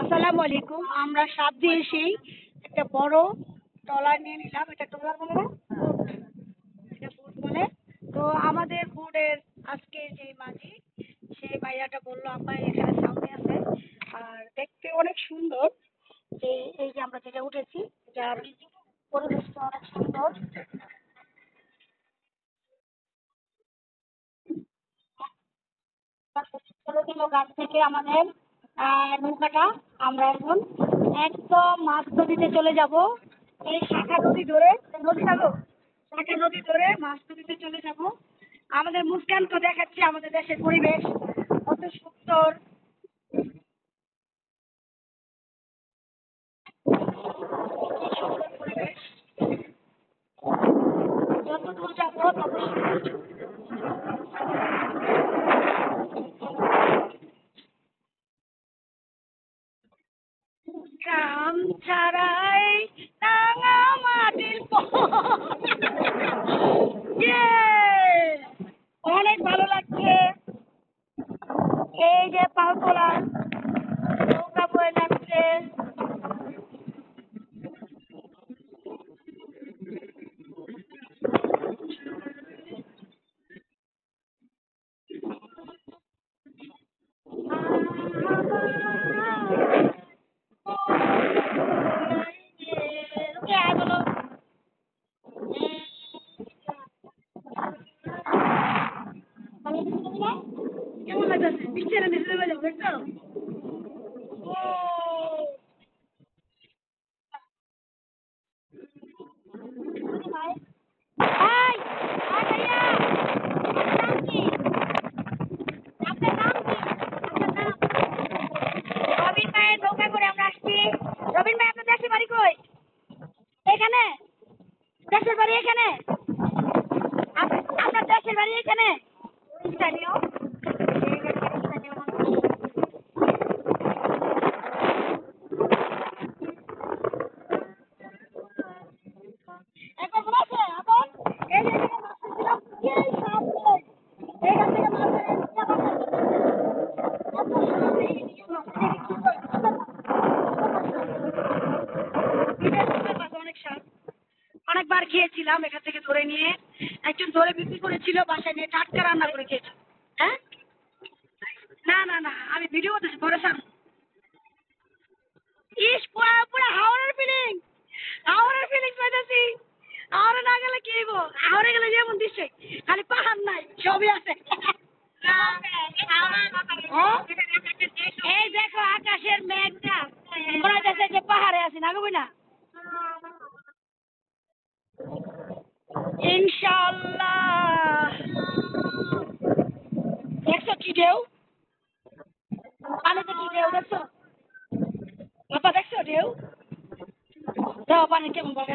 আসসালামু আলাইকুম। আমরা সাবজি এসেই একটা বড় ট্রলার নিয়ে নিলাম। এটা ট্রলার বলে না, এটা ফুড বলে। তো আমাদের ফুডের আজকে যে মাঝি, সেই ভাইয়াটা বললো আপা এখানে সামনে আছে, আর দেখতে অনেক সুন্দর। যে এই যে আমরা যেটা উঠেছি, যার পরিবেশটা অনেক সুন্দর। চলে গেল গাছ থেকে আমাদের নৌকাটা। আমরা এখন একদম মাছ নদীতে চলে যাব। এই শাখা নদী ধরে, নদী থাকো, শাখা নদী ধরে মাছ নদীতে চলে যাব। আমাদের মুস্কান তো দেখাচ্ছি আমাদের দেশের পরিবেশ কত সুন্দর। কি সুন্দর পরিবেশ, যত দূর যাবো তত সুন্দর। গ্রাম ছাড়াই রাঙা মাটির পথ। Yay! অনেক ভালো লাগছে। এই যে পালতোলা নৌকা বয়ে যাচ্ছে। কেমন লাগতেছে? পিকচারে নিচে নেমে যাবো, দেখছো? এই, ভাইয়া, আপনার নাম কি? আপনার নাম কি? আপনার নাম? রবিন ভাইয়ের নৌকা করে আমরা আসছি। রবিন ভাই, আপনার দেশের বাড়ি কই? এখানে? দেশের বাড়ি এখানে? আপনার দেশের বাড়ি এখানে? স্থানীয়? স্থানীয় মানুষ। এখন মনে আছে? এখন এই যে এখানে মাছ ধরছিলাম, এই সামনে এইখান থেকে মাছ ধরে নিয়ে বাসায় চলে গেছে। কত সুন্দর এই মাছ, এটা কি সুন্দর, সুন্দর মাছ, এটা সুন্দর মাছ, অনেক স্বাদ। অনেকবার খেয়েছিলাম এখান থেকে ধরে নিয়ে। একজন ধরে বিক্রি করেছিল, বাসায় নিয়ে টাটকা রান্না করে খেয়েছি। হ্যাঁ, না না না, আমি ভিডিও করতেছি, পরে সার। ইস, পুরা পুরা হাওড়ের ফিলিং, হাওড়ের ফিলিং পাইতেছি। হাওড়ে না গেলে কি হইব? হাওড়ে গেলে যেমন দৃশ্য, খালি পাহাড় নাই, সবই আছে। হ্যাঁ? এই দেখো আকাশের মেঘটা, মনে হইতেছে যে পাহাড়ে আছি, না গো না? ইনশাআল্লাহ। দেখছো কি ঢেউ? পানিতে কি ঢেউ দেখছো? আপা দেখছো ঢেউ? দেখো পানি কেমন বলে।